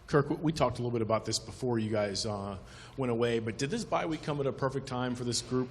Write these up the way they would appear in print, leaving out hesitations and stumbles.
Kirk, we talked a little bit about this before you guys went away, but did this bye week come at a perfect time for this group,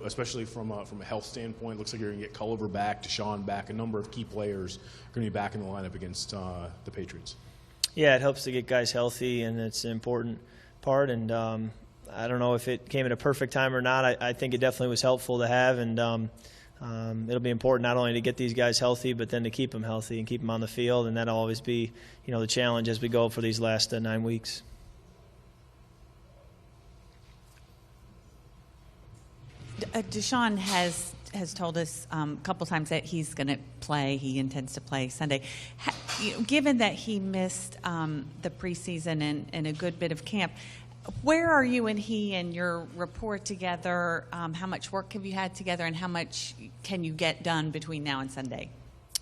especially from a health standpoint? Looks like you're going to get Culliver back, DeSean back, a number of key players are going to be back in the lineup against the Patriots. Yeah, it helps to get guys healthy, and it's an important part, and I don't know if it came at a perfect time or not. I think it definitely was helpful to have, and it'll be important not only to get these guys healthy, but then to keep them healthy and keep them on the field, and that'll always be, the challenge as we go for these last 9 weeks. DeSean has told us a couple times that he's going to play. He intends to play Sunday. Given that he missed the preseason and a good bit of camp, where are you and he and your rapport together? How much work have you had together, and how much can you get done between now and Sunday?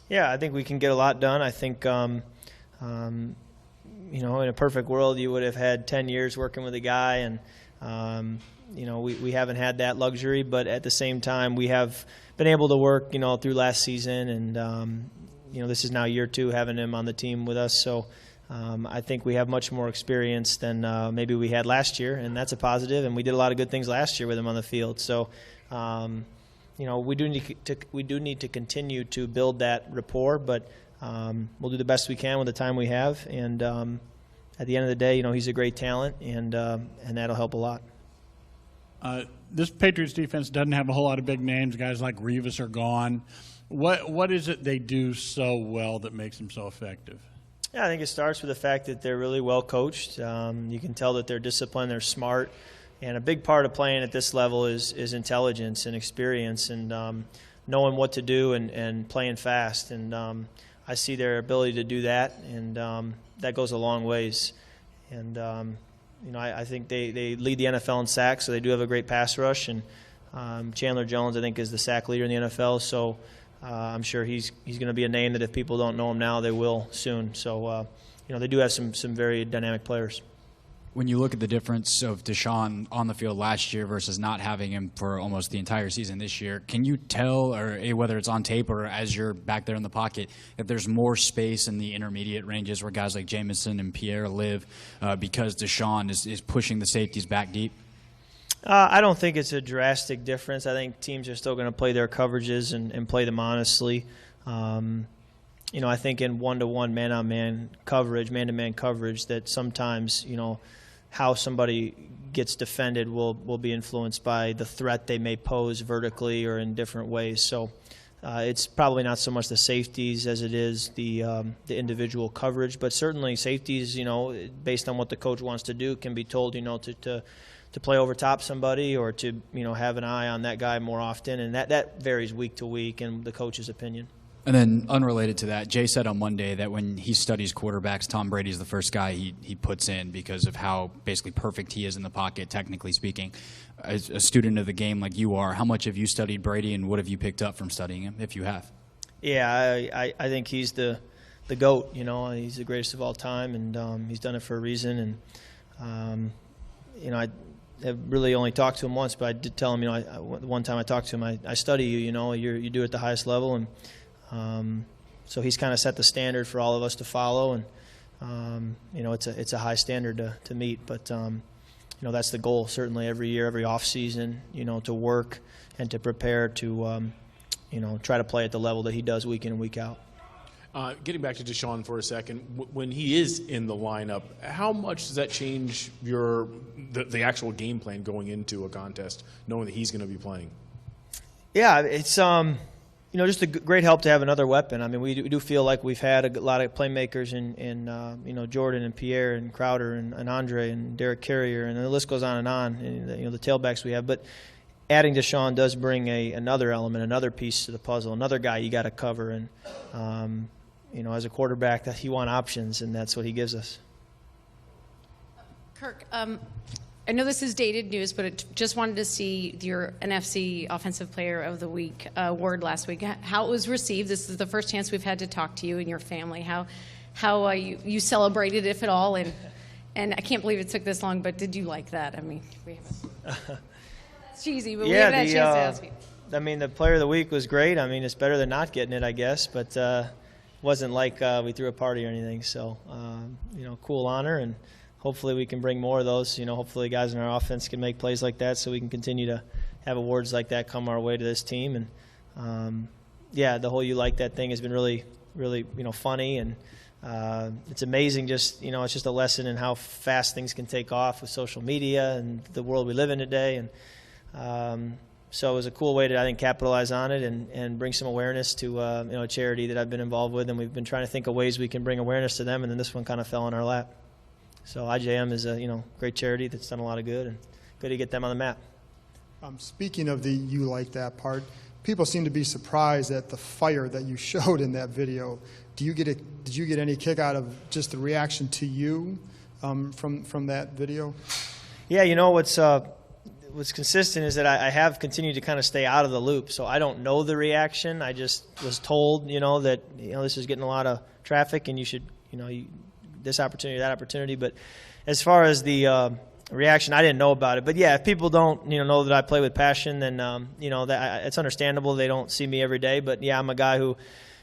Yeah, I think we can get a lot done. I think, in a perfect world, you would have had 10 years working with a guy, and we haven't had that luxury. But at the same time, we have been able to work, through last season, and this is now year 2 having him on the team with us. So. I think we have much more experience than maybe we had last year, and that's a positive. And we did a lot of good things last year with him on the field. So, we do need to continue to build that rapport, but we'll do the best we can with the time we have. And at the end of the day, he's a great talent, and that'll help a lot. This Patriots defense doesn't have a whole lot of big names. Guys like Revis are gone. What is it they do so well that makes them so effective? Yeah, I think it starts with the fact that they're really well coached. You can tell that they're disciplined, they're smart, and a big part of playing at this level is intelligence and experience and knowing what to do and playing fast. And I see their ability to do that, and that goes a long ways. And I think they lead the NFL in sacks, so they do have a great pass rush. And Chandler Jones, I think, is the sack leader in the NFL. So. I'm sure he's going to be a name that if people don't know him now, they will soon. So, they do have some very dynamic players. When you look at the difference of DeSean on the field last year versus not having him for almost the entire season this year, can you tell, or whether it's on tape or as you're back there in the pocket, if there's more space in the intermediate ranges where guys like Jamison and Pierre live because DeSean is pushing the safeties back deep? I don't think it's a drastic difference. I think teams are still going to play their coverages and play them honestly. I think in one-to-one, man-on-man coverage, man-to-man coverage, that sometimes, how somebody gets defended will be influenced by the threat they may pose vertically or in different ways. So it's probably not so much the safeties as it is the individual coverage. But certainly safeties, based on what the coach wants to do, can be told, to play over top somebody or to have an eye on that guy more often, and that varies week to week and the coach's opinion. And then unrelated to that, Jay said on Monday that when he studies quarterbacks, Tom Brady is the first guy he puts in because of how basically perfect he is in the pocket, technically speaking. As a student of the game like you are, how much have you studied Brady, and what have you picked up from studying him, if you have? Yeah, I think he's the GOAT. He's the greatest of all time, and he's done it for a reason. And I have really only talked to him once, but I did tell him, one time I talked to him, I study you, you do it at the highest level. And so he's kind of set the standard for all of us to follow. And, it's a high standard to meet. But, that's the goal, certainly every year, every off season, to work and to prepare to, try to play at the level that he does week in and week out. Getting back to DeSean for a second, when he is in the lineup, how much does that change the actual game plan going into a contest, knowing that he's going to be playing? Yeah, it's just a great help to have another weapon. I mean, we do feel like we've had a lot of playmakers in Jordan and Pierre and Crowder and Andre and Derek Carrier, and the list goes on. And the tailbacks we have, but. Adding DeSean does bring another element, another piece to the puzzle, another guy you got to cover. And, as a quarterback, that you want options, and that's what he gives us. Kirk, I know this is dated news, but I just wanted to see your NFC Offensive Player of the Week award last week, how it was received. This is the first chance we've had to talk to you and your family, how you celebrated, if at all. And I can't believe it took this long, but did you like that? I mean, we haven't. Cheesy, but we haven't had a chance to ask you. I mean, the Player of the Week was great. I mean, it's better than not getting it, I guess. But wasn't like we threw a party or anything. So, cool honor, and hopefully we can bring more of those. Hopefully guys in our offense can make plays like that, so we can continue to have awards like that come our way to this team. And the whole "you like that" thing has been really, really funny, and it's amazing. Just it's just a lesson in how fast things can take off with social media and the world we live in today. And so it was a cool way to, I think, capitalize on it and bring some awareness to a charity that I've been involved with, and we've been trying to think of ways we can bring awareness to them. And then this one kind of fell in our lap. So IJM is a great charity that's done a lot of good, and good to get them on the map. Speaking of the "you like that" part, people seem to be surprised at the fire that you showed in that video. Did you get any kick out of just the reaction to you from that video? Yeah, what's consistent is that I have continued to kind of stay out of the loop, so I don't know the reaction. I just was told, that this is getting a lot of traffic, and you should, this opportunity, that opportunity. But as far as the reaction, I didn't know about it. But yeah, if people don't, know that I play with passion, then that it's understandable. They don't see me every day. But yeah, I'm a guy who,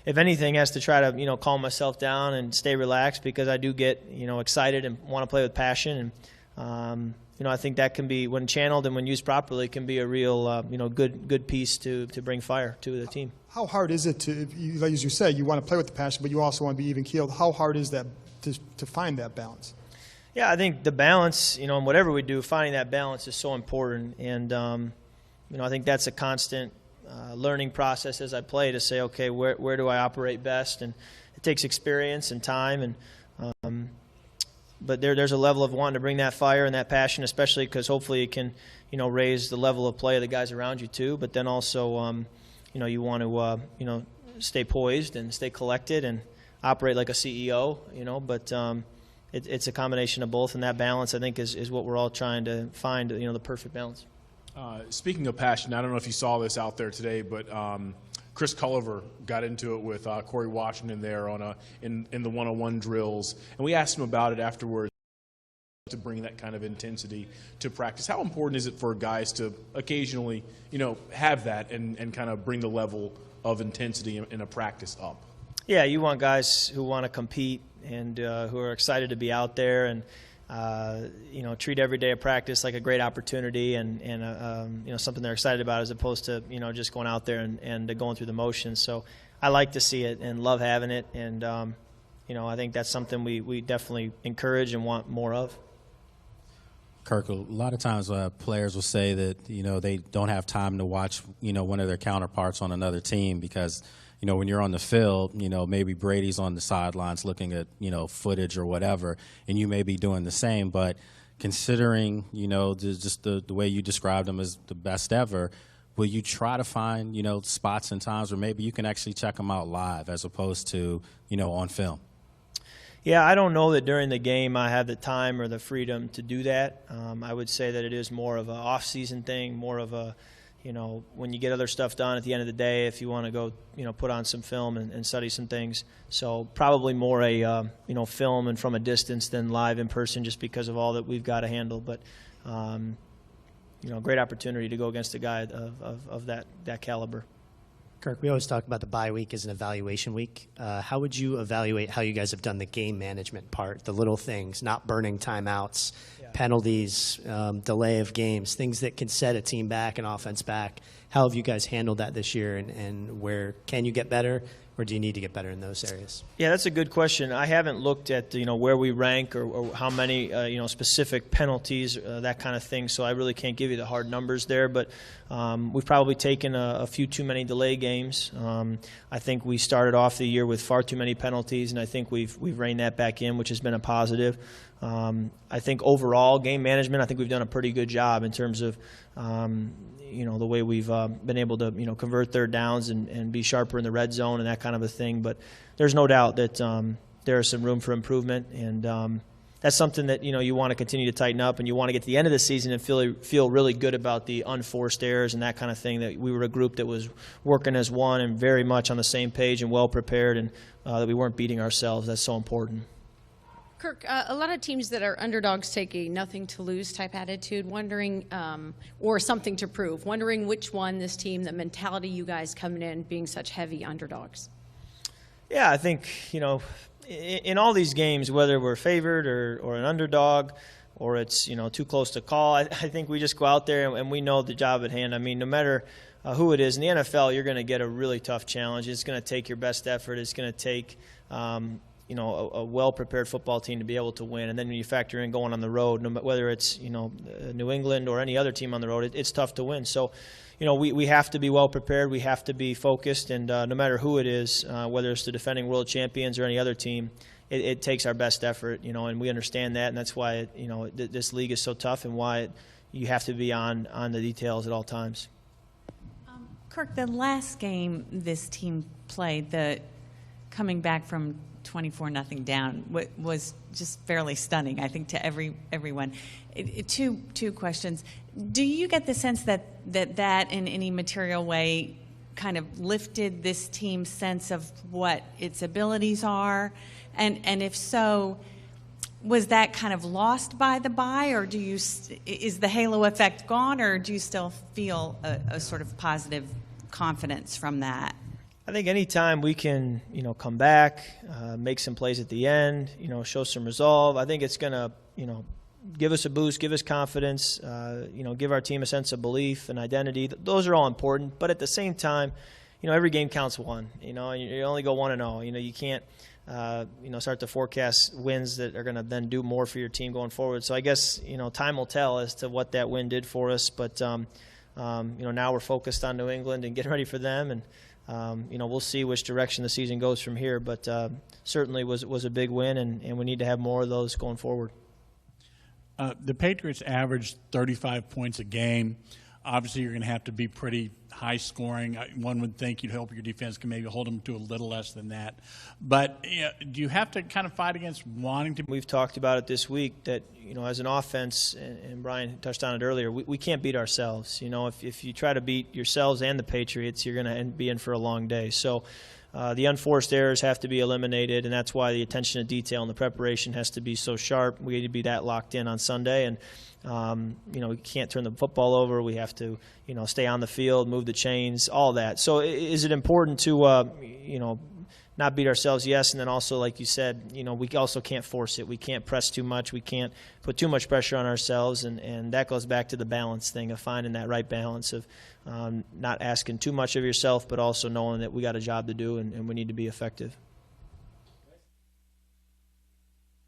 if anything, has to try to calm myself down and stay relaxed, because I do get excited and want to play with passion. And I think that can be, when channeled and when used properly, can be a real good piece to bring fire to the team. How hard is it to, as you said, you want to play with the passion, but you also want to be even keeled? How hard is that to find that balance? Yeah, I think the balance, in whatever we do, finding that balance is so important. And, I think that's a constant learning process as I play, to say, okay, where do I operate best? And it takes experience and time. And but there's a level of wanting to bring that fire and that passion, especially because hopefully it can, raise the level of play of the guys around you too. But then also, you want to, stay poised and stay collected and operate like a CEO, But it's a combination of both, and that balance, I think, is what we're all trying to find, the perfect balance. Speaking of passion, I don't know if you saw this out there today, but Chris Culliver got into it with Corey Washington there in the one-on-one drills, and we asked him about it afterwards, to bring that kind of intensity to practice. How important is it for guys to occasionally, have that and kind of bring the level of intensity in a practice up? Yeah, you want guys who want to compete and who are excited to be out there, and treat every day of practice like a great opportunity and something they're excited about, as opposed to just going out there and going through the motions. So I like to see it and love having it, and I think that's something we definitely encourage and want more of. Kirk, a lot of times players will say that they don't have time to watch one of their counterparts on another team, because when you're on the field, maybe Brady's on the sidelines looking at, footage or whatever, and you may be doing the same. But considering, just the way you described him as the best ever, will you try to find, spots and times where maybe you can actually check them out live as opposed to, on film? Yeah, I don't know that during the game I have the time or the freedom to do that. I would say that it is more of an off-season thing, more of a, when you get other stuff done at the end of the day, if you want to go, put on some film and study some things. So probably more a, film and from a distance than live in person, just because of all that we've got to handle. But, great opportunity to go against a guy of that caliber. Kirk, we always talk about the bye week as an evaluation week. How would you evaluate how you guys have done the game management part, the little things, not burning timeouts, penalties, delay of games, things that can set a team back, an offense back? How have you guys handled that this year, and where can you get better, or do you need to get better in those areas? Yeah, that's a good question. I haven't looked at where we rank or how many specific penalties, that kind of thing. So I really can't give you the hard numbers there. But we've probably taken a few too many delay games. I think we started off the year with far too many penalties, and I think we've reined that back in, which has been a positive. I think overall game management, I think we've done a pretty good job in terms of the way we've been able to convert third downs and be sharper in the red zone and that kind of a thing. But there's no doubt that there is some room for improvement, and that's something that you want to continue to tighten up, and you want to get to the end of the season and feel really good about the unforced errors and that kind of thing, that we were a group that was working as one and very much on the same page and well prepared, and that we weren't beating ourselves. That's so important. Kirk, a lot of teams that are underdogs take a nothing-to-lose type attitude, wondering, or something to prove, wondering which one, this team, the mentality you guys coming in being such heavy underdogs. Yeah, I think, in all these games, whether we're favored or an underdog or it's, too close to call, I think we just go out there and we know the job at hand. I mean, no matter who it is, in the NFL, you're going to get a really tough challenge. It's going to take your best effort. It's going to take, a well-prepared football team to be able to win. And then when you factor in going on the road, whether it's, New England or any other team on the road, it's tough to win. So, we have to be well-prepared. We have to be focused. And no matter who it is, whether it's the defending world champions or any other team, it takes our best effort, and we understand that. And that's why, this league is so tough and why you have to be on the details at all times. Kirk, the last game this team played, the coming back from 24-0 down, was just fairly stunning, I think, to everyone. Two questions. Do you get the sense that in any material way kind of lifted this team's sense of what its abilities are? And if so, was that kind of lost by the bye, or is the halo effect gone, or do you still feel a sort of positive confidence from that? I think anytime we can, come back, make some plays at the end, show some resolve, I think it's going to, give us a boost, give us confidence, give our team a sense of belief and identity. Those are all important. But at the same time, every game counts one. You only go 1-0. You can't, start to forecast wins that are going to then do more for your team going forward. So I guess, time will tell as to what that win did for us. But, now we're focused on New England and getting ready for them. And, we'll see which direction the season goes from here. But certainly was a big win, and we need to have more of those going forward. The Patriots averaged 35 points a game. Obviously, you're going to have to be pretty high scoring. One would think you'd hope your defense can maybe hold them to a little less than that. But do you have to kind of fight against wanting to? We've talked about it this week that, as an offense, and Brian touched on it earlier, we can't beat ourselves. If you try to beat yourselves and the Patriots, you're going to be in for a long day. So the unforced errors have to be eliminated, and that's why the attention to detail and the preparation has to be so sharp. We need to be that locked in on Sunday, and we can't turn the football over. We have to, stay on the field, move the chains, all that. So is it important to, not beat ourselves? Yes, and then also, like you said, we also can't force it. We can't press too much. We can't put too much pressure on ourselves, and that goes back to the balance thing of finding that right balance of not asking too much of yourself, but also knowing that we got a job to do and we need to be effective.